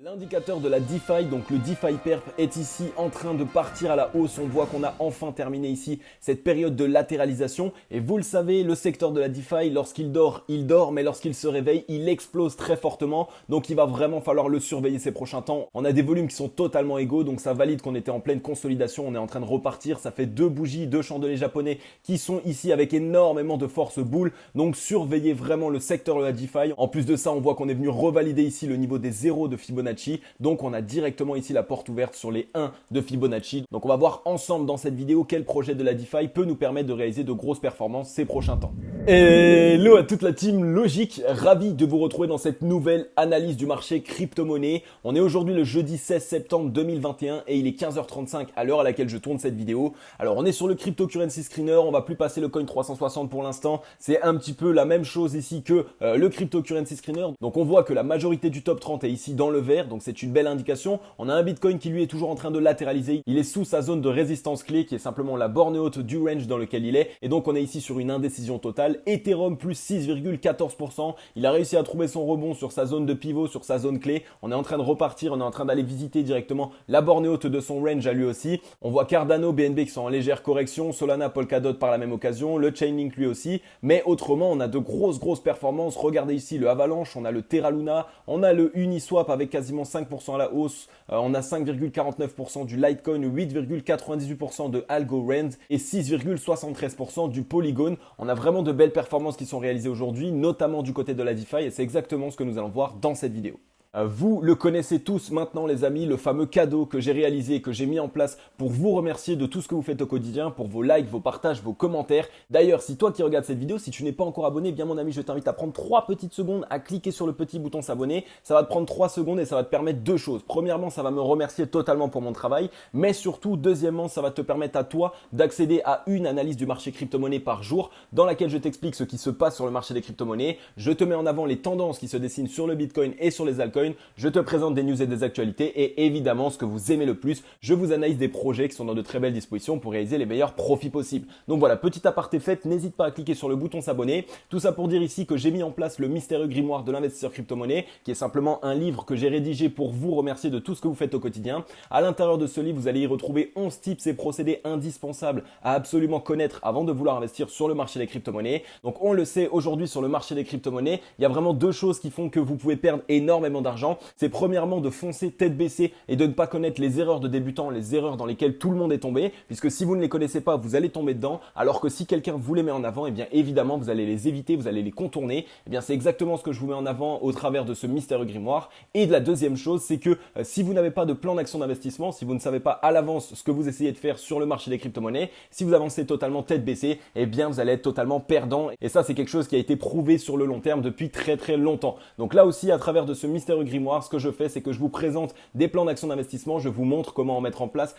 L'indicateur de la DeFi, donc le DeFi Perp, est ici en train de partir à la hausse. On voit qu'on a enfin terminé ici cette période de latéralisation. Et vous le savez, le secteur de la DeFi, lorsqu'il dort, mais lorsqu'il se réveille, il explose très fortement. Donc il va vraiment falloir le surveiller ces prochains temps. On a des volumes qui sont totalement égaux, donc ça valide qu'on était en pleine consolidation. On est en train de repartir. Ça fait deux bougies, deux chandeliers japonais qui sont ici avec énormément de force boule. Donc surveillez vraiment le secteur de la DeFi. En plus de ça, on voit qu'on est venu revalider ici le niveau des 0 de Fibonacci. Donc on a directement ici la porte ouverte sur les 1 de Fibonacci. Donc on va voir ensemble dans cette vidéo quel projet de la DeFi peut nous permettre de réaliser de grosses performances ces prochains temps. Hello à toute la team Logique, ravi de vous retrouver dans cette nouvelle analyse du marché crypto-monnaie. On est aujourd'hui le jeudi 16 septembre 2021 et il est 15h35 à l'heure à laquelle je tourne cette vidéo. Alors on est sur le Cryptocurrency Screener, on va plus passer le coin 360 pour l'instant. C'est un petit peu la même chose ici que le Cryptocurrency Screener. Donc on voit que la majorité du top 30 est ici dans le vert, donc c'est une belle indication. On a un Bitcoin qui lui est toujours en train de latéraliser. Il est sous sa zone de résistance clé qui est simplement la borne haute du range dans lequel il est. Et donc on est ici sur une indécision totale. Ethereum plus 6,14%. Il a réussi à trouver son rebond sur sa zone de pivot, sur sa zone clé. On est en train de repartir, on est en train d'aller visiter directement la borne haute de son range à lui aussi. On voit Cardano, BNB qui sont en légère correction, Solana, Polkadot par la même occasion, le Chainlink lui aussi. Mais autrement, on a de grosses performances. Regardez ici le Avalanche, on a le Terra Luna, on a le Uniswap avec quasiment 5% à la hausse. On a 5,49% du Litecoin, 8,98% de Algorand et 6,73% du Polygon. On a vraiment de belles performances qui sont réalisées aujourd'hui, notamment du côté de la DeFi, et c'est exactement ce que nous allons voir dans cette vidéo. Vous le connaissez tous maintenant les amis, le fameux cadeau que j'ai réalisé, que j'ai mis en place pour vous remercier de tout ce que vous faites au quotidien, pour vos likes, vos partages, vos commentaires. D'ailleurs, si toi qui regardes cette vidéo, si tu n'es pas encore abonné, bien mon ami, je t'invite à prendre 3 petites secondes, à cliquer sur le petit bouton s'abonner. Ça va te prendre 3 secondes et ça va te permettre deux choses. Premièrement, ça va me remercier totalement pour mon travail, mais surtout, deuxièmement, ça va te permettre à toi d'accéder à une analyse du marché crypto-monnaie par jour dans laquelle je t'explique ce qui se passe sur le marché des crypto-monnaies. Je te mets en avant les tendances qui se dessinent sur le Bitcoin et sur les altcoins. Je te présente des news et des actualités et évidemment ce que vous aimez le plus, je vous analyse des projets qui sont dans de très belles dispositions pour réaliser les meilleurs profits possibles. Donc voilà, petit aparté fait, n'hésite pas à cliquer sur le bouton s'abonner. Tout ça pour dire ici que j'ai mis en place le mystérieux grimoire de l'investisseur crypto-monnaie qui est simplement un livre que j'ai rédigé pour vous remercier de tout ce que vous faites au quotidien. À l'intérieur de ce livre, vous allez y retrouver 11 tips et procédés indispensables à absolument connaître avant de vouloir investir sur le marché des crypto-monnaies. Donc on le sait, aujourd'hui sur le marché des crypto-monnaies, il y a vraiment deux choses qui font que vous pouvez perdre énormément d'argent. C'est premièrement de foncer tête baissée et de ne pas connaître les erreurs de débutants, les erreurs dans lesquelles tout le monde est tombé, puisque si vous ne les connaissez pas, vous allez tomber dedans, alors que si quelqu'un vous les met en avant, eh bien évidemment vous allez les éviter, vous allez les contourner. Eh bien c'est exactement ce que je vous mets en avant au travers de ce mystérieux grimoire. Et la deuxième chose, c'est que si vous n'avez pas de plan d'action d'investissement, si vous ne savez pas à l'avance ce que vous essayez de faire sur le marché des crypto-monnaies, si vous avancez totalement tête baissée, eh bien vous allez être totalement perdant. Et ça c'est quelque chose qui a été prouvé sur le long terme depuis très longtemps. Donc là aussi, à travers de ce mystérieux grimoire, ce que je fais, c'est que je vous présente des plans d'action d'investissement, je vous montre comment mettre en place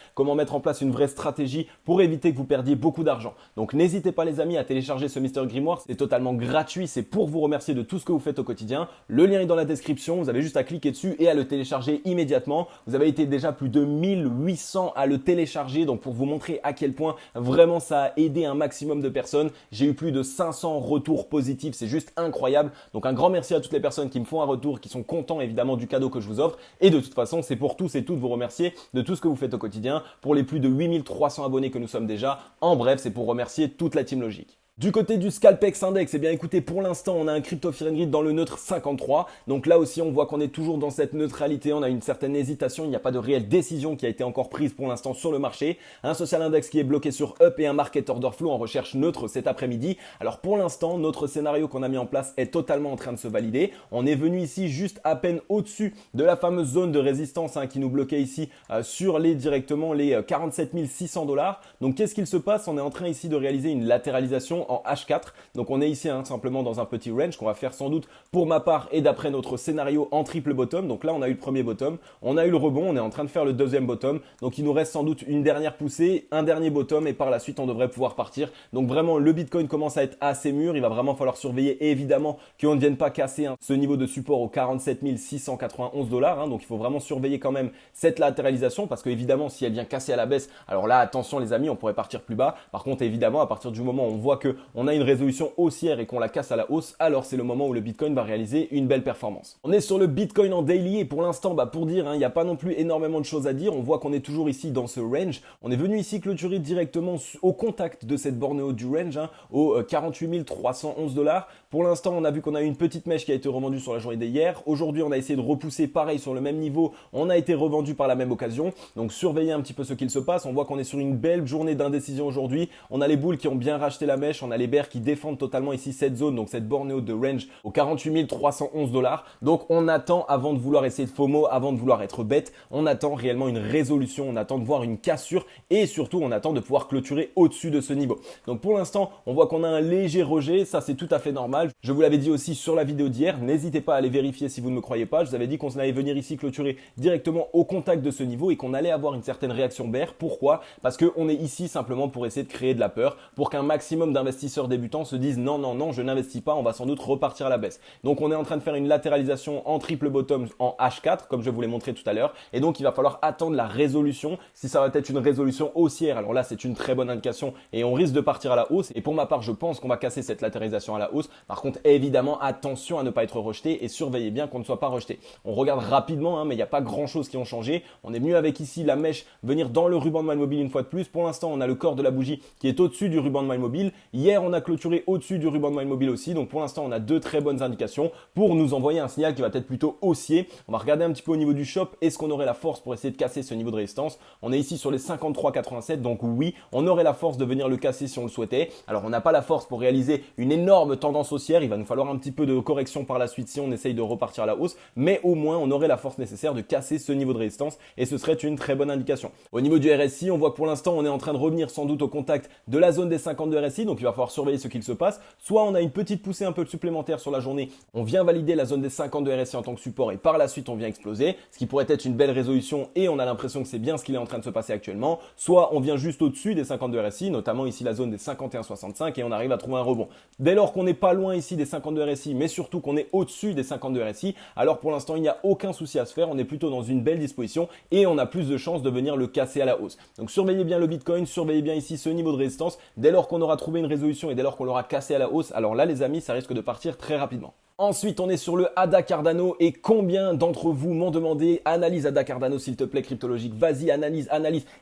une vraie stratégie pour éviter que vous perdiez beaucoup d'argent. Donc n'hésitez pas les amis à télécharger ce mystérieux grimoire, c'est totalement gratuit, c'est pour vous remercier de tout ce que vous faites au quotidien. Le lien est dans la description, vous avez juste à cliquer dessus et à le télécharger immédiatement. Vous avez été déjà plus de 1800 à le télécharger, donc pour vous montrer à quel point vraiment ça a aidé un maximum de personnes. J'ai eu plus de 500 retours positifs, c'est juste incroyable. Donc un grand merci à toutes les personnes qui me font un retour, qui sont contents évidemment du cadeau que je vous offre. Et de toute façon, c'est pour tous et toutes vous remercier de tout ce que vous faites au quotidien. Pour les plus de 8300 abonnés que nous sommes déjà, en bref, c'est pour remercier toute la team Logique. Du côté du Scalpex Index, eh bien écoutez, pour l'instant, on a un Crypto Fear and Greed dans le neutre 53. Donc là aussi, on voit qu'on est toujours dans cette neutralité. On a une certaine hésitation. Il n'y a pas de réelle décision qui a été encore prise pour l'instant sur le marché. Un Social Index qui est bloqué sur Up et un Market Order Flow en recherche neutre cet après-midi. Alors pour l'instant, notre scénario qu'on a mis en place est totalement en train de se valider. On est venu ici juste à peine au-dessus de la fameuse zone de résistance qui nous bloquait ici sur directement les 47 600 $. Donc qu'est-ce qu'il se passe? On est en train ici de réaliser une latéralisation en H4. Donc on est ici simplement dans un petit range qu'on va faire sans doute pour ma part et d'après notre scénario en triple bottom. Donc là on a eu le premier bottom, on a eu le rebond, on est en train de faire le deuxième bottom. Donc il nous reste sans doute une dernière poussée, un dernier bottom et par la suite on devrait pouvoir partir. Donc vraiment le Bitcoin commence à être assez mûr, il va vraiment falloir surveiller et évidemment qu'on ne vienne pas casser ce niveau de support aux 47 691 $. Donc il faut vraiment surveiller quand même cette latéralisation parce que évidemment si elle vient casser à la baisse, alors là attention les amis, on pourrait partir plus bas. Par contre évidemment à partir du moment où on voit que on a une résolution haussière et qu'on la casse à la hausse, alors c'est le moment où le Bitcoin va réaliser une belle performance. On est sur le Bitcoin en daily et pour l'instant, pour dire, il n'y a pas non plus énormément de choses à dire. On voit qu'on est toujours ici dans ce range. On est venu ici clôturer directement au contact de cette borne haute du range, au 48 311 $. Pour l'instant, on a vu qu'on a eu une petite mèche qui a été revendue sur la journée d'hier. Aujourd'hui, on a essayé de repousser pareil sur le même niveau. On a été revendu par la même occasion. Donc surveillez un petit peu ce qu'il se passe. On voit qu'on est sur une belle journée d'indécision aujourd'hui. On a les bulls qui ont bien racheté la mèche. On a les bears qui défendent totalement ici cette zone, donc cette borne haute de range au 48 311 $. Donc on attend avant de vouloir essayer de FOMO, avant de vouloir être bête. On attend réellement une résolution. On attend de voir une cassure et surtout on attend de pouvoir clôturer au-dessus de ce niveau. Donc pour l'instant, on voit qu'on a un léger rejet. Ça, c'est tout à fait normal. Je vous l'avais dit aussi sur la vidéo d'hier. N'hésitez pas à aller vérifier si vous ne me croyez pas. Je vous avais dit qu'on allait venir ici clôturer directement au contact de ce niveau et qu'on allait avoir une certaine réaction bear. Pourquoi? Parce qu'on est ici simplement pour essayer de créer de la peur, pour qu'un maximum d'investisseurs débutants se disent non, non, non, je n'investis pas, on va sans doute repartir à la baisse. Donc on est en train de faire une latéralisation en triple bottom en H4, comme je vous l'ai montré tout à l'heure. Et donc il va falloir attendre la résolution. Si ça va être une résolution haussière, alors là c'est une très bonne indication et on risque de partir à la hausse. Et pour ma part, je pense qu'on va casser cette latéralisation à la hausse. Par contre, évidemment, attention à ne pas être rejeté et surveillez bien qu'on ne soit pas rejeté. On regarde rapidement, mais il n'y a pas grand chose qui ont changé. On est venu avec ici la mèche venir dans le ruban de My Mobile une fois de plus. Pour l'instant, on a le corps de la bougie qui est au-dessus du ruban de My Mobile. Hier, on a clôturé au-dessus du ruban de My Mobile aussi. Donc pour l'instant, on a deux très bonnes indications pour nous envoyer un signal qui va être plutôt haussier. On va regarder un petit peu au niveau du shop. Est-ce qu'on aurait la force pour essayer de casser ce niveau de résistance? On est ici sur les 53,87. Donc oui, on aurait la force de venir le casser si on le souhaitait. Alors on n'a pas la force pour réaliser une énorme tendance haussière. Il va nous falloir un petit peu de correction par la suite si on essaye de repartir à la hausse. Mais au moins, on aurait la force nécessaire de casser ce niveau de résistance et ce serait une très bonne indication. Au niveau du RSI, on voit que pour l'instant, on est en train de revenir sans doute au contact de la zone des 50 de RSI. Donc il va falloir surveiller ce qu'il se passe. Soit on a une petite poussée un peu supplémentaire sur la journée. On vient valider la zone des 50 de RSI en tant que support et par la suite, on vient exploser. Ce qui pourrait être une belle résolution et on a l'impression que c'est bien ce qu'il est en train de se passer actuellement. Soit on vient juste au-dessus des 50 de RSI, notamment ici la zone des 51,65 et on arrive à trouver un rebond. Dès lors qu'on n'est pas loin ici des 50 de RSI, mais surtout qu'on est au-dessus des 50 de RSI, alors pour l'instant, il n'y a aucun souci à se faire. On est plutôt dans une belle disposition et on a plus de chances de venir le casser à la hausse. Donc surveillez bien le Bitcoin, surveillez bien ici ce niveau de résistance. Dès lors qu'on aura trouvé une résolution et dès lors qu'on l'aura cassé à la hausse, alors là les amis, ça risque de partir très rapidement. Ensuite, on est sur le ADA Cardano et combien d'entre vous m'ont demandé analyse ADA Cardano s'il te plaît cryptologique, vas-y analyse.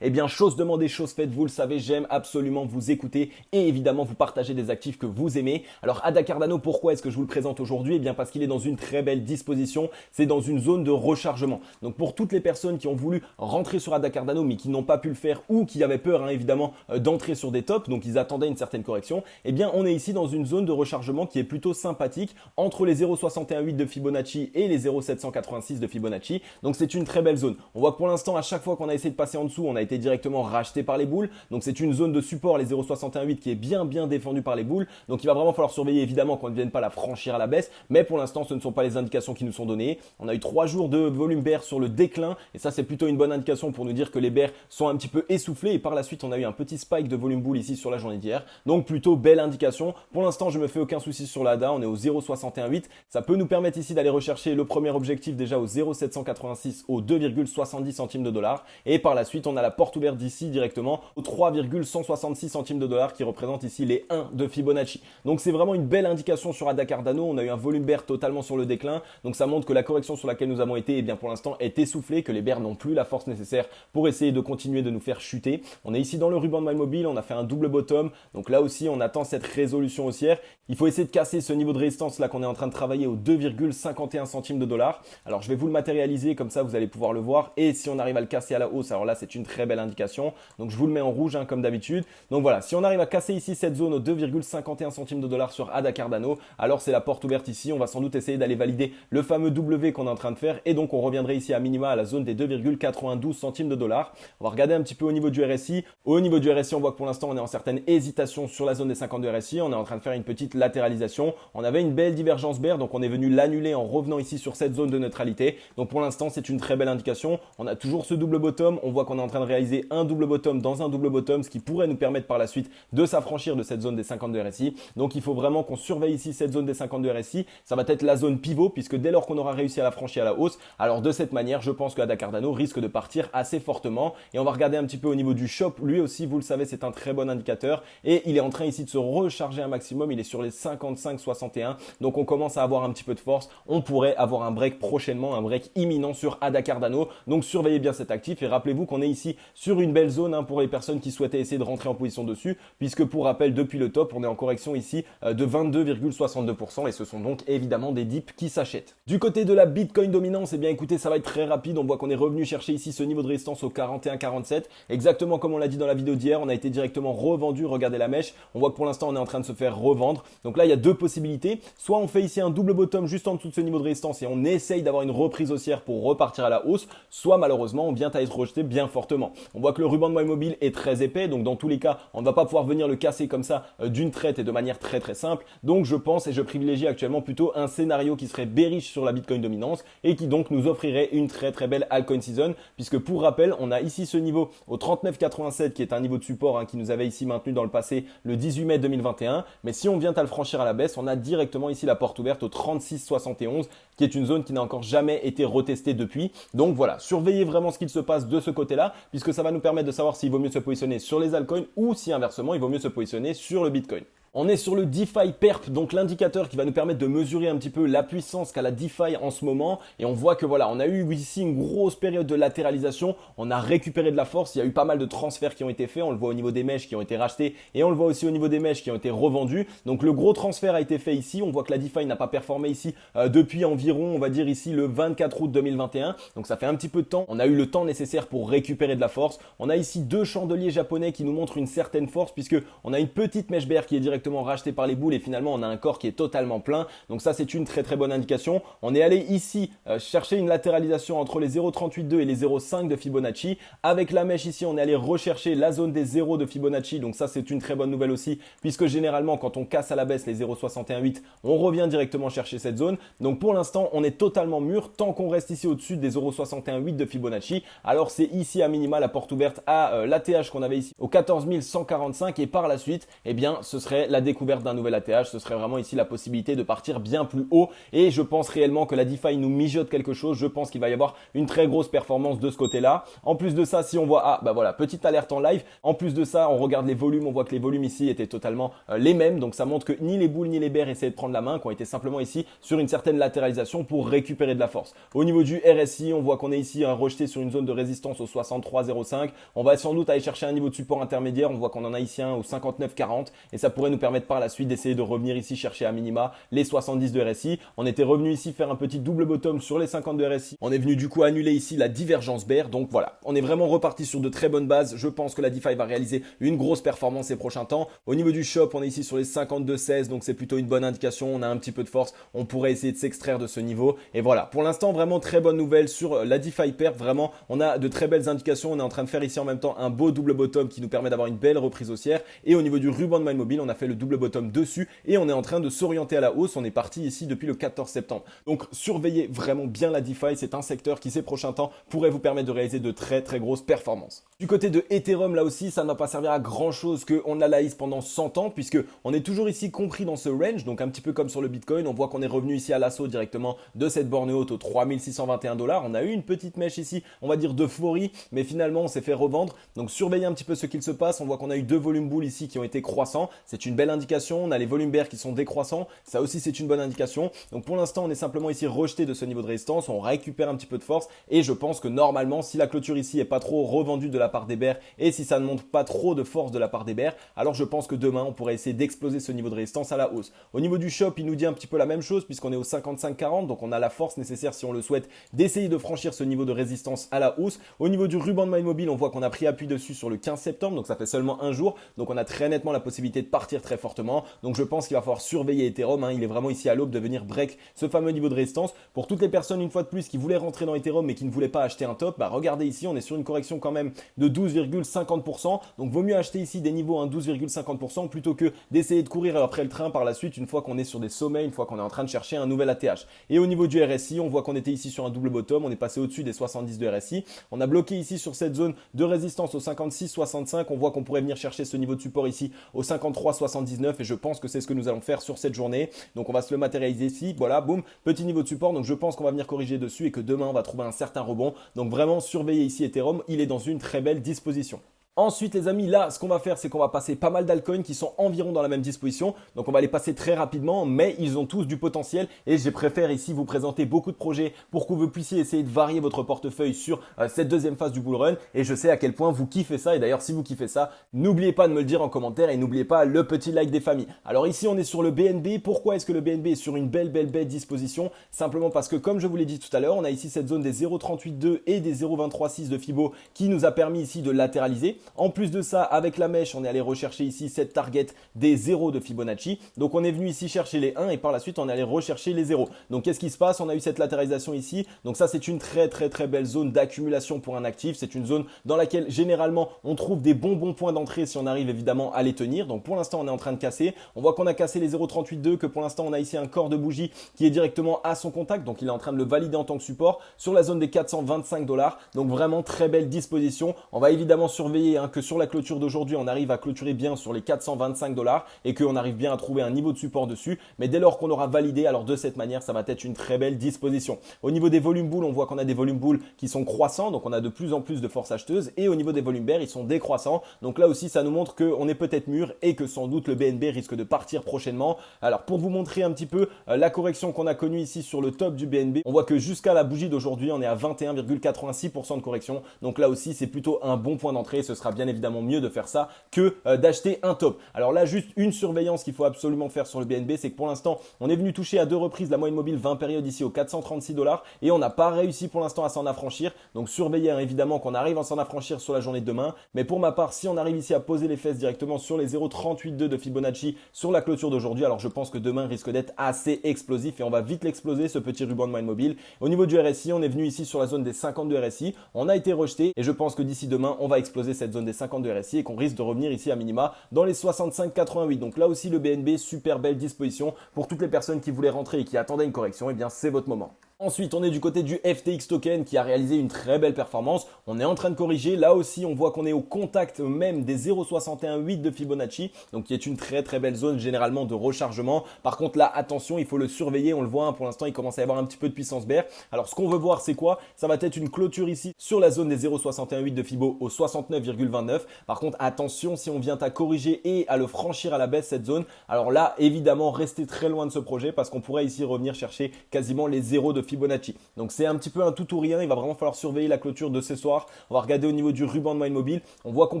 Eh bien chose demandée, chose faite, vous le savez, j'aime absolument vous écouter et évidemment vous partager des actifs que vous aimez. Alors ADA Cardano, pourquoi est-ce que je vous le présente aujourd'hui? Eh bien parce qu'il est dans une très belle disposition, c'est dans une zone de rechargement. Donc pour toutes les personnes qui ont voulu rentrer sur ADA Cardano mais qui n'ont pas pu le faire ou qui avaient peur évidemment d'entrer sur des tops, donc ils attendaient une certaine correction, eh bien on est ici dans une zone de rechargement qui est plutôt sympathique entre les 0,618 de Fibonacci et les 0,786 de Fibonacci. Donc c'est une très belle zone. On voit que pour l'instant, à chaque fois qu'on a essayé de passer en dessous, on a été directement racheté par les bulls. Donc c'est une zone de support, les 0,618 qui est bien défendue par les bulls. Donc il va vraiment falloir surveiller évidemment qu'on ne vienne pas la franchir à la baisse. Mais pour l'instant, ce ne sont pas les indications qui nous sont données. On a eu 3 jours de volume bear sur le déclin et ça c'est plutôt une bonne indication pour nous dire que les bears sont un petit peu essoufflés et par la suite on a eu un petit spike de volume bull ici sur la journée d'hier. Donc plutôt belle indication. Pour l'instant, je me fais aucun souci sur l'ADA, on est au 0,618. Ça peut nous permettre ici d'aller rechercher le premier objectif déjà au 0,786 au 2,70 centimes de dollar. Et par la suite, on a la porte ouverte d'ici directement au 3,166 centimes de dollar qui représente ici les 1 de Fibonacci. Donc c'est vraiment une belle indication sur ADA Cardano. On a eu un volume bear totalement sur le déclin. Donc ça montre que la correction sur laquelle nous avons été, eh bien pour l'instant, est essoufflée, que les bears n'ont plus la force nécessaire pour essayer de continuer de nous faire chuter. On est ici dans le ruban de My Mobile. On a fait un double bottom. Donc là aussi, on attend cette résolution haussière. Il faut essayer de casser ce niveau de résistance là qu'on est en train de travailler au 2,51 centimes de dollar. Alors je vais vous le matérialiser comme ça vous allez pouvoir le voir et si on arrive à le casser à la hausse, alors là c'est une très belle indication. Donc je vous le mets en rouge comme d'habitude. Donc voilà, si on arrive à casser ici cette zone au 2,51 centimes de dollar sur ADA Cardano, alors c'est la porte ouverte ici. On va sans doute essayer d'aller valider le fameux W qu'on est en train de faire et donc on reviendrait ici à minima à la zone des 2,92 centimes de dollar. On va regarder un petit peu au niveau du RSI. Au niveau du RSI, on voit que pour l'instant on est en certaine hésitation sur la zone des 52 RSI. On est en train de faire une petite latéralisation. On avait une belle divergence divergence bear, donc on est venu l'annuler en revenant ici sur cette zone de neutralité. Donc pour l'instant, c'est une très belle indication. On a toujours ce double bottom. On voit qu'on est en train de réaliser un double bottom dans un double bottom, ce qui pourrait nous permettre par la suite de s'affranchir de cette zone des 52 RSI. Donc il faut vraiment qu'on surveille ici cette zone des 52 RSI. Ça va être la zone pivot, puisque dès lors qu'on aura réussi à la franchir à la hausse, alors de cette manière, je pense que Ada Cardano risque de partir assez fortement. Et on va regarder un petit peu au niveau du shop. Lui aussi, vous le savez, c'est un très bon indicateur. Et il est en train ici de se recharger un maximum. Il est sur les 55,61. Donc on commence à avoir un petit peu de force. On pourrait avoir un break prochainement, un break imminent sur Ada Cardano. Donc surveillez bien cet actif et rappelez-vous qu'on est ici sur une belle zone pour les personnes qui souhaitaient essayer de rentrer en position dessus, puisque pour rappel, depuis le top, on est en correction ici de 22,62% et ce sont donc évidemment des dips qui s'achètent. Du côté de la Bitcoin dominance, eh bien écoutez, ça va être très rapide. On voit qu'on est revenu chercher ici ce niveau de résistance au 41,47. Exactement comme on l'a dit dans la vidéo d'hier, on a été directement revendu. Regardez la mèche. On voit que pour l'instant, on est en train de se faire revendre. Donc là, il y a deux possibilités. Soit on fait ici un double bottom juste en dessous de ce niveau de résistance et on essaye d'avoir une reprise haussière pour repartir à la hausse. Soit malheureusement, on vient à être rejeté bien fortement. On voit que le ruban de moyen mobile est très épais. Donc dans tous les cas, on ne va pas pouvoir venir le casser comme ça d'une traite et de manière très très simple. Donc je pense et je privilégie actuellement plutôt un scénario qui serait bearish sur la Bitcoin dominance et qui donc nous offrirait une très très belle altcoin season, puisque pour rappel, on a ici ce niveau au 39,87 qui est un niveau de support qui nous avait ici maintenu dans le passé le 18 mai 2021. Mais si on vient à le franchir à la baisse, on a directement ici la porte ouverte au 36,71 qui est une zone qui n'a encore jamais été retestée depuis. Donc voilà, surveillez vraiment ce qu'il se passe de ce côté-là, puisque ça va nous permettre de savoir s'il vaut mieux se positionner sur les altcoins ou si inversement il vaut mieux se positionner sur le Bitcoin. On est sur le DeFi Perp, donc l'indicateur qui va nous permettre de mesurer un petit peu la puissance qu'a la DeFi en ce moment. Et on voit que voilà, on a eu ici une grosse période de latéralisation. On a récupéré de la force. Il y a eu pas mal de transferts qui ont été faits. On le voit au niveau des mèches qui ont été rachetées et on le voit aussi au niveau des mèches qui ont été revendues. Donc le gros transfert a été fait ici. On voit que la DeFi n'a pas performé ici depuis environ, on va dire ici le 24 août 2021. Donc ça fait un petit peu de temps. On a eu le temps nécessaire pour récupérer de la force. On a ici deux chandeliers japonais qui nous montrent une certaine force, puisque on a une petite mèche bear qui est directement racheté par les boules et finalement on a un corps qui est totalement plein. Donc ça c'est une très très bonne indication. On est allé ici chercher une latéralisation entre les 0,382 et les 0,5 de Fibonacci. Avec la mèche ici on est allé rechercher la zone des 0 de Fibonacci. Donc ça c'est une très bonne nouvelle aussi, puisque généralement quand on casse à la baisse les 0,618, on revient directement chercher cette zone. Donc pour l'instant on est totalement mûr tant qu'on reste ici au-dessus des 0,618 de Fibonacci. Alors c'est ici à minima la porte ouverte à l'ATH qu'on avait ici au 14 145 et par la suite eh bien ce serait la découverte d'un nouvel ATH. Ce serait vraiment ici la possibilité de partir bien plus haut et je pense réellement que la DeFi nous mijote quelque chose. Je pense qu'il va y avoir une très grosse performance de ce côté-là. En plus de ça, si on voit, voilà, petite alerte en live. En plus de ça, on regarde les volumes, on voit que les volumes ici étaient totalement les mêmes. Donc ça montre que ni les boules ni les bears essayaient de prendre la main, qui ont été simplement ici sur une certaine latéralisation pour récupérer de la force. Au niveau du RSI, on voit qu'on est ici rejeté sur une zone de résistance au 63,05. On va sans doute aller chercher un niveau de support intermédiaire. On voit qu'on en a ici un au 59,40 et ça pourrait nous permettre par la suite d'essayer de revenir ici chercher à minima les 70 de RSI. On était revenu ici faire un petit double bottom sur les 50 de RSI. On est venu du coup annuler ici la divergence bear. Donc voilà, on est vraiment reparti sur de très bonnes bases. Je pense que la DeFi va réaliser une grosse performance ces prochains temps. Au niveau du shop, on est ici sur les 52,16, donc c'est plutôt une bonne indication. On a un petit peu de force. On pourrait essayer de s'extraire de ce niveau. Et voilà, pour l'instant, vraiment très bonne nouvelle sur la DeFi perp. Vraiment, on a de très belles indications. On est en train de faire ici en même temps un beau double bottom qui nous permet d'avoir une belle reprise haussière. Et au niveau du ruban de mobile, on a fait le double bottom dessus et on est en train de s'orienter à la hausse. On est parti ici depuis le 14 septembre. Donc surveillez vraiment bien la DeFi. C'est un secteur qui ces prochains temps pourrait vous permettre de réaliser de très très grosses performances. Du côté de Ethereum, là aussi, ça ne va pas servir à grand chose qu'on analyse pendant 100 ans puisque on est toujours ici compris dans ce range. Donc un petit peu comme sur le Bitcoin, on voit qu'on est revenu ici à l'assaut directement de cette borne haute aux 3621 $. On a eu une petite mèche ici, on va dire d'euphorie, mais finalement on s'est fait revendre. Donc surveillez un petit peu ce qu'il se passe. On voit qu'on a eu deux volumes bulles ici qui ont été croissants. C'est une belle indication. On a les volumes bear qui sont décroissants. Ça aussi c'est une bonne indication. Donc pour l'instant on est simplement ici rejeté de ce niveau de résistance. On récupère un petit peu de force et je pense que normalement si la clôture ici est pas trop revendue de la part des bears et si ça ne montre pas trop de force de la part des bears, alors je pense que demain on pourrait essayer d'exploser ce niveau de résistance à la hausse. Au niveau du shop, il nous dit un petit peu la même chose puisqu'on est au 55,40, donc on a la force nécessaire si on le souhaite d'essayer de franchir ce niveau de résistance à la hausse. Au niveau du ruban de mobile, on voit qu'on a pris appui dessus sur le 15 septembre, donc ça fait seulement un jour, donc on a très nettement la possibilité de partir très fortement. Donc je pense qu'il va falloir surveiller Ethereum, hein. Il est vraiment ici à l'aube de venir break ce fameux niveau de résistance. Pour toutes les personnes, une fois de plus, qui voulaient rentrer dans Ethereum mais qui ne voulaient pas acheter un top, bah regardez ici, on est sur une correction quand même de 12,50%. Donc vaut mieux acheter ici des niveaux à 12,50% plutôt que d'essayer de courir après le train par la suite une fois qu'on est sur des sommets, une fois qu'on est en train de chercher un nouvel ATH. Et au niveau du RSI, on voit qu'on était ici sur un double bottom, on est passé au-dessus des 70 de RSI. On a bloqué ici sur cette zone de résistance au 56,65. On voit qu'on pourrait venir chercher ce niveau de support ici au 53,79 et je pense que c'est ce que nous allons faire sur cette journée. Donc on va se le matérialiser ici, voilà, boum, petit niveau de support. Donc je pense qu'on va venir corriger dessus et que demain on va trouver un certain rebond. Donc vraiment surveillez ici Ethereum, il est dans une très belle disposition. Ensuite les amis, là ce qu'on va faire c'est qu'on va passer pas mal d'altcoins qui sont environ dans la même disposition. Donc on va les passer très rapidement mais ils ont tous du potentiel et je préfère ici vous présenter beaucoup de projets pour que vous puissiez essayer de varier votre portefeuille sur cette deuxième phase du bull run. Et je sais à quel point vous kiffez ça et d'ailleurs si vous kiffez ça, n'oubliez pas de me le dire en commentaire et n'oubliez pas le petit like des familles. Alors ici on est sur le BNB. Pourquoi est-ce que le BNB est sur une belle disposition? Simplement parce que comme je vous l'ai dit tout à l'heure, on a ici cette zone des 0,38,2 et des 0,23,6 de Fibo qui nous a permis ici de latéraliser. En plus de ça, avec la mèche, on est allé rechercher ici cette target des 0 de Fibonacci. Donc on est venu ici chercher les 1 et par la suite on est allé rechercher les 0. Donc qu'est-ce qui se passe? On a eu cette latéralisation ici. Donc ça c'est une très belle zone d'accumulation pour un actif. C'est une zone dans laquelle généralement on trouve des bons points d'entrée si on arrive évidemment à les tenir. Donc pour l'instant on est en train de casser. On voit qu'on a cassé les 0,38,2, que pour l'instant on a ici un corps de bougie qui est directement à son contact. Donc il est en train de le valider en tant que support sur la zone des 425 $. Donc vraiment très belle disposition. On va évidemment surveiller que sur la clôture d'aujourd'hui, on arrive à clôturer bien sur les 425 $ et qu'on arrive bien à trouver un niveau de support dessus. Mais dès lors qu'on aura validé, alors de cette manière, ça va être une très belle disposition. Au niveau des volumes bulles, on voit qu'on a des volumes bulles qui sont croissants, donc on a de plus en plus de force acheteuse. Et au niveau des volumes bear, ils sont décroissants. Donc là aussi, ça nous montre qu'on est peut-être mûr et que sans doute le BNB risque de partir prochainement. Alors pour vous montrer un petit peu la correction qu'on a connue ici sur le top du BNB, on voit que jusqu'à la bougie d'aujourd'hui, on est à 21,86% de correction. Donc là aussi, c'est plutôt un bon point d'entrée. Ce sera bien évidemment mieux de faire ça que d'acheter un top. Alors là, juste une surveillance qu'il faut absolument faire sur le BNB, c'est que pour l'instant, on est venu toucher à 2 reprises la moyenne mobile 20 périodes ici aux 436 $ et on n'a pas réussi pour l'instant à s'en affranchir. Donc surveillez évidemment qu'on arrive à s'en affranchir sur la journée de demain. Mais pour ma part, si on arrive ici à poser les fesses directement sur les 0,38,2 de Fibonacci sur la clôture d'aujourd'hui, alors je pense que demain risque d'être assez explosif et on va vite l'exploser ce petit ruban de moyenne mobile. Au niveau du RSI, on est venu ici sur la zone des 52 RSI. On a été rejeté et je pense que d'ici demain, on va exploser cette zone des 52 RSI et qu'on risque de revenir ici à minima dans les 65,88. Donc là aussi le BNB, super belle disposition pour toutes les personnes qui voulaient rentrer et qui attendaient une correction, et bien c'est votre moment. Ensuite, on est du côté du FTX token qui a réalisé une très belle performance. On est en train de corriger. Là aussi, on voit qu'on est au contact même des 0,61,8 de Fibonacci, donc qui est une très belle zone généralement de rechargement. Par contre, là, attention, il faut le surveiller. On le voit, pour l'instant, il commence à y avoir un petit peu de puissance bear. Alors, ce qu'on veut voir, c'est quoi? Ça va être une clôture ici sur la zone des 0,61,8 de Fibo au 69,29. Par contre, attention, si on vient à corriger et à le franchir à la baisse cette zone, alors là, évidemment, restez très loin de ce projet parce qu'on pourrait ici revenir chercher quasiment les 0 de Fibonacci. Donc c'est un petit peu un tout ou rien, il va vraiment falloir surveiller la clôture de ce soir. On va regarder au niveau du ruban de moyenne mobile. On voit qu'on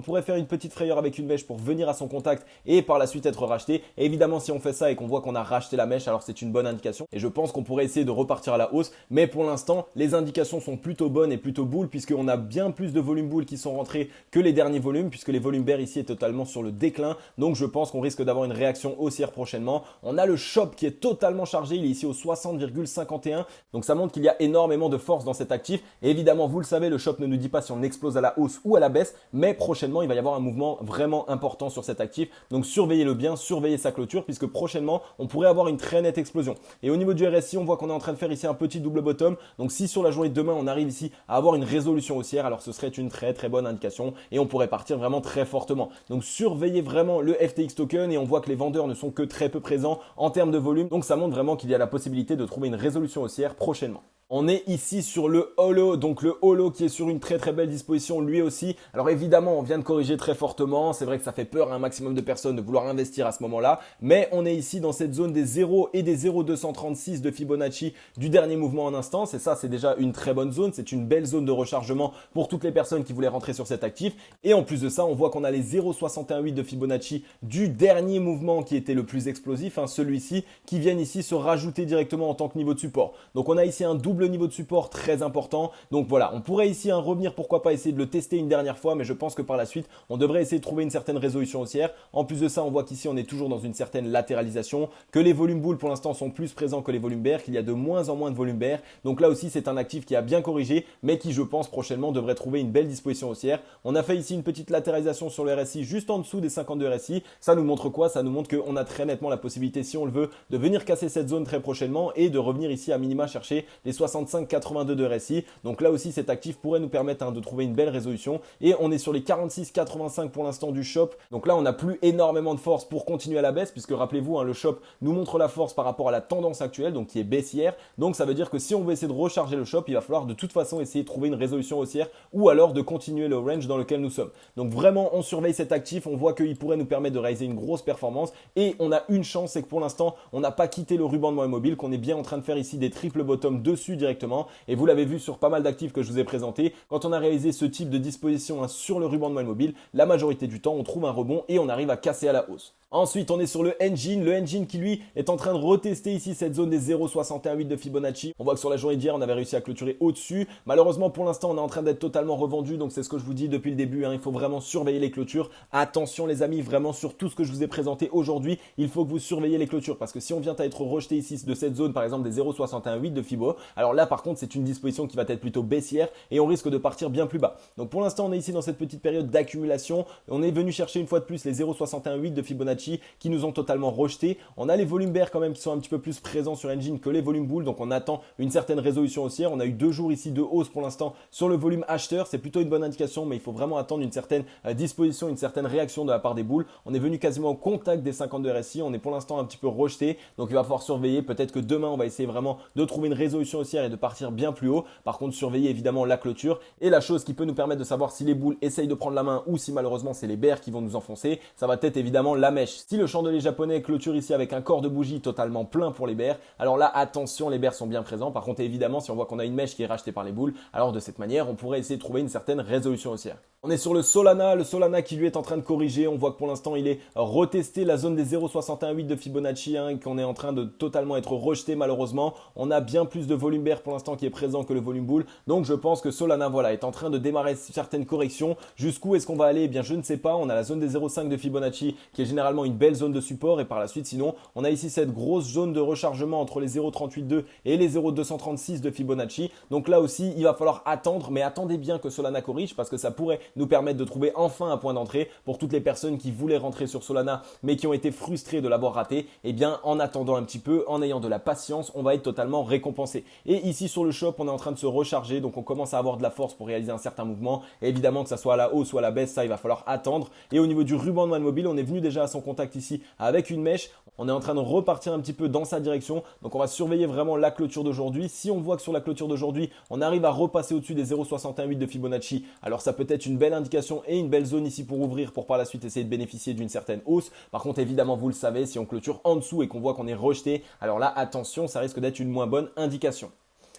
pourrait faire une petite frayeur avec une mèche pour venir à son contact et par la suite être racheté. Et évidemment, si on fait ça et qu'on voit qu'on a racheté la mèche, alors c'est une bonne indication. Et je pense qu'on pourrait essayer de repartir à la hausse. Mais pour l'instant, les indications sont plutôt bonnes et plutôt bulles puisqu'on a bien plus de volumes bulles qui sont rentrés que les derniers volumes puisque les volumes bear ici est totalement sur le déclin. Donc je pense qu'on risque d'avoir une réaction haussière prochainement. On a le shop qui est totalement chargé. Il est ici au 60,51. Donc ça montre qu'il y a énormément de force dans cet actif. Et évidemment, vous le savez, le shop ne nous dit pas si on explose à la hausse ou à la baisse, mais prochainement, il va y avoir un mouvement vraiment important sur cet actif. Donc surveillez-le bien, surveillez sa clôture, puisque prochainement, on pourrait avoir une très nette explosion. Et au niveau du RSI, on voit qu'on est en train de faire ici un petit double bottom. Donc si sur la journée de demain, on arrive ici à avoir une résolution haussière, alors ce serait une très bonne indication et on pourrait partir vraiment très fortement. Donc surveillez vraiment le FTX token et on voit que les vendeurs ne sont que très peu présents en termes de volume. Donc ça montre vraiment qu'il y a la possibilité de trouver une résolution haussière prochainement. On est ici sur le holo, donc le holo qui est sur une très belle disposition lui aussi. Alors évidemment, on vient de corriger très fortement. C'est vrai que ça fait peur à un maximum de personnes de vouloir investir à ce moment-là. Mais on est ici dans cette zone des 0 et des 0,236 de Fibonacci du dernier mouvement en instance. Et ça, c'est déjà une très bonne zone. C'est une belle zone de rechargement pour toutes les personnes qui voulaient rentrer sur cet actif. Et en plus de ça, on voit qu'on a les 0,61,8 de Fibonacci du dernier mouvement qui était le plus explosif, celui-ci, qui viennent ici se rajouter directement en tant que niveau de support. Donc on a ici un double double niveau de support très important. Donc voilà, on pourrait ici revenir, pourquoi pas essayer de le tester une dernière fois, mais je pense que par la suite, on devrait essayer de trouver une certaine résolution haussière. En plus de ça, on voit qu'ici, on est toujours dans une certaine latéralisation, que les volumes bulles pour l'instant sont plus présents que les volumes bears, qu'il y a de moins en moins de volumes bears. Donc là aussi, c'est un actif qui a bien corrigé, mais qui, je pense, prochainement devrait trouver une belle disposition haussière. On a fait ici une petite latéralisation sur le RSI juste en dessous des 52 RSI. Ça nous montre quoi? Ça nous montre qu'on a très nettement la possibilité, si on le veut, de venir casser cette zone très prochainement et de revenir ici à minima chercher les 65,82 de RSI. Donc là aussi, cet actif pourrait nous permettre de trouver une belle résolution. Et on est sur les 46,85 pour l'instant du shop. Donc là, on n'a plus énormément de force pour continuer à la baisse, puisque rappelez-vous, le shop nous montre la force par rapport à la tendance actuelle, donc qui est baissière. Donc ça veut dire que si on veut essayer de recharger le shop, il va falloir de toute façon essayer de trouver une résolution haussière ou alors de continuer le range dans lequel nous sommes. Donc vraiment, on surveille cet actif, on voit qu'il pourrait nous permettre de réaliser une grosse performance et on a une chance, c'est que pour l'instant, on n'a pas quitté le ruban de moyen mobile, qu'on est bien en train de faire ici des triple bottom dessus directement. Et vous l'avez vu sur pas mal d'actifs que je vous ai présentés, quand on a réalisé ce type de disposition sur le ruban de moyen mobile, la majorité du temps, on trouve un rebond et on arrive à casser à la hausse. Ensuite, on est sur le Engine qui lui est en train de retester ici cette zone des 0,618 de Fibonacci. On voit que sur la journée d'hier, on avait réussi à clôturer au-dessus. Malheureusement, pour l'instant, on est en train d'être totalement revendu. Donc, c'est ce que je vous dis depuis le début. Il faut vraiment surveiller les clôtures. Attention les amis, vraiment sur tout ce que je vous ai présenté aujourd'hui, il faut que vous surveillez les clôtures. Parce que si on vient à être rejeté ici de cette zone, par exemple des 0,618 de Fibo, alors là, par contre, c'est une disposition qui va être plutôt baissière et on risque de partir bien plus bas. Donc, pour l'instant, on est ici dans cette petite période d'accumulation. On est venu chercher une fois de plus les 0,618 de Fibonacci qui nous ont totalement rejeté. On a les volumes bears quand même qui sont un petit peu plus présents sur Engine que les volumes bulles, donc on attend une certaine résolution haussière. On a eu 2 jours ici de hausse pour l'instant sur le volume acheteur, c'est plutôt une bonne indication, mais il faut vraiment attendre une certaine disposition, une certaine réaction de la part des bulles. On est venu quasiment au contact des 52 RSI, on est pour l'instant un petit peu rejeté, donc il va falloir surveiller. Peut-être que demain on va essayer vraiment de trouver une résolution haussière et de partir bien plus haut. Par contre, surveiller évidemment la clôture, et la chose qui peut nous permettre de savoir si les bulles essayent de prendre la main ou si malheureusement c'est les bears qui vont nous enfoncer, ça va être évidemment la mèche. Si le chandelier japonais clôture ici avec un corps de bougie totalement plein pour les bears, alors là attention, les bears sont bien présents. Par contre, évidemment, si on voit qu'on a une mèche qui est rachetée par les bulles, alors de cette manière on pourrait essayer de trouver une certaine résolution haussière. On est sur le Solana qui lui est en train de corriger. On voit que pour l'instant il est retesté la zone des 0,618 de Fibonacci et qu'on est en train de totalement être rejeté malheureusement. On a bien plus de volume bear pour l'instant qui est présent que le volume bull. Donc je pense que Solana est en train de démarrer certaines corrections. Jusqu'où est-ce qu'on va aller? Eh bien je ne sais pas. On a la zone des 0,5 de Fibonacci qui est généralement une belle zone de support et par la suite sinon on a ici cette grosse zone de rechargement entre les 0,382 et les 0,236 de Fibonacci. Donc là aussi il va falloir attendre, mais attendez bien que Solana corrige parce que ça pourrait nous permettre de trouver enfin un point d'entrée pour toutes les personnes qui voulaient rentrer sur Solana mais qui ont été frustrées de l'avoir raté. Eh bien en attendant un petit peu, en ayant de la patience, on va être totalement récompensé. Et ici sur le shop, on est en train de se recharger, donc on commence à avoir de la force pour réaliser un certain mouvement. Et évidemment que ça soit à la hausse ou à la baisse, ça il va falloir attendre. Et au niveau du ruban de moyen mobile, on est venu déjà à son contact ici avec une mèche. On est en train de repartir un petit peu dans sa direction. Donc on va surveiller vraiment la clôture d'aujourd'hui. Si on voit que sur la clôture d'aujourd'hui, on arrive à repasser au-dessus des 0,618 de Fibonacci, alors ça peut être une belle indication et une belle zone ici pour ouvrir, pour par la suite essayer de bénéficier d'une certaine hausse. Par contre, évidemment, vous le savez, si on clôture en dessous et qu'on voit qu'on est rejeté, alors là, attention, ça risque d'être une moins bonne indication.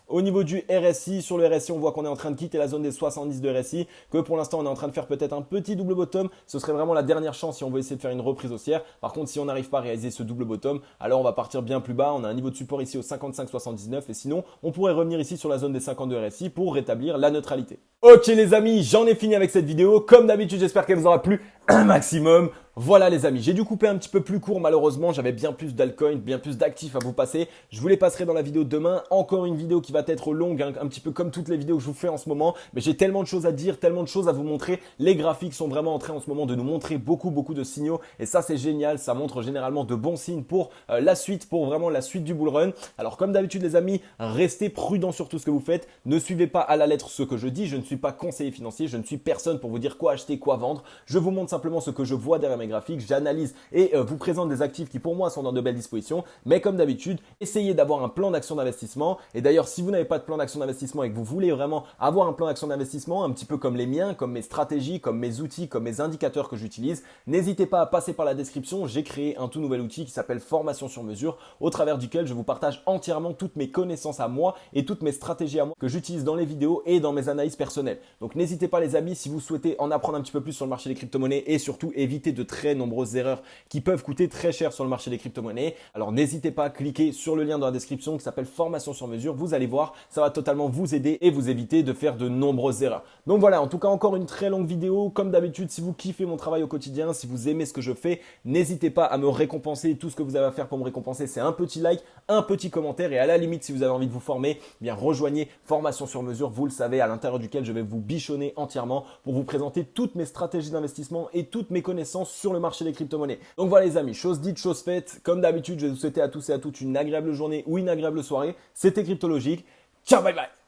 Au niveau du RSI, sur le RSI, on voit qu'on est en train de quitter la zone des 70 de RSI, que pour l'instant, on est en train de faire peut-être un petit double bottom. Ce serait vraiment la dernière chance si on veut essayer de faire une reprise haussière. Par contre, si on n'arrive pas à réaliser ce double bottom, alors on va partir bien plus bas. On a un niveau de support ici au 55,79 et sinon, on pourrait revenir ici sur la zone des 52 RSI pour rétablir la neutralité. Ok les amis, j'en ai fini avec cette vidéo. Comme d'habitude, j'espère qu'elle vous aura plu un maximum. Voilà les amis, j'ai dû couper un petit peu plus court malheureusement, j'avais bien plus d'altcoins, bien plus d'actifs à vous passer. Je vous les passerai dans la vidéo de demain, encore une vidéo qui va être longue, un petit peu comme toutes les vidéos que je vous fais en ce moment. Mais j'ai tellement de choses à dire, tellement de choses à vous montrer. Les graphiques sont vraiment en train en ce moment de nous montrer beaucoup de signaux. Et ça c'est génial, ça montre généralement de bons signes pour la suite, pour vraiment la suite du bull run. Alors comme d'habitude les amis, restez prudents sur tout ce que vous faites. Ne suivez pas à la lettre ce que je dis, je ne suis pas conseiller financier, je ne suis personne pour vous dire quoi acheter, quoi vendre. Je vous montre simplement ce que je vois derrière mes graphiques, j'analyse et vous présente des actifs qui pour moi sont dans de belles dispositions. Mais comme d'habitude, essayez d'avoir un plan d'action d'investissement. Et d'ailleurs, si vous n'avez pas de plan d'action d'investissement et que vous voulez vraiment avoir un plan d'action d'investissement, un petit peu comme les miens, comme mes stratégies, comme mes outils, comme mes indicateurs que j'utilise, n'hésitez pas à passer par la description. J'ai créé un tout nouvel outil qui s'appelle Formation sur mesure, au travers duquel je vous partage entièrement toutes mes connaissances à moi et toutes mes stratégies à moi que j'utilise dans les vidéos et dans mes analyses personnelles. Donc n'hésitez pas les amis, si vous souhaitez en apprendre un petit peu plus sur le marché des crypto-monnaies et surtout éviter de très nombreuses erreurs qui peuvent coûter très cher sur le marché des crypto-monnaies. Alors n'hésitez pas à cliquer sur le lien dans la description qui s'appelle formation sur mesure. Vous allez voir, ça va totalement vous aider et vous éviter de faire de nombreuses erreurs. Donc voilà, en tout cas encore une très longue vidéo. Comme d'habitude, si vous kiffez mon travail au quotidien, si vous aimez ce que je fais, n'hésitez pas à me récompenser. Tout ce que vous avez à faire pour me récompenser, c'est un petit like, un petit commentaire et à la limite, si vous avez envie de vous former, eh bien rejoignez Formation sur mesure, vous le savez, à l'intérieur duquel je vais vous bichonner entièrement pour vous présenter toutes mes stratégies d'investissement et toutes mes connaissances sur le marché des crypto-monnaies. Donc voilà les amis, chose dite, chose faite. Comme d'habitude, je vais vous souhaiter à tous et à toutes une agréable journée ou une agréable soirée. C'était Cryptologique. Ciao, bye bye.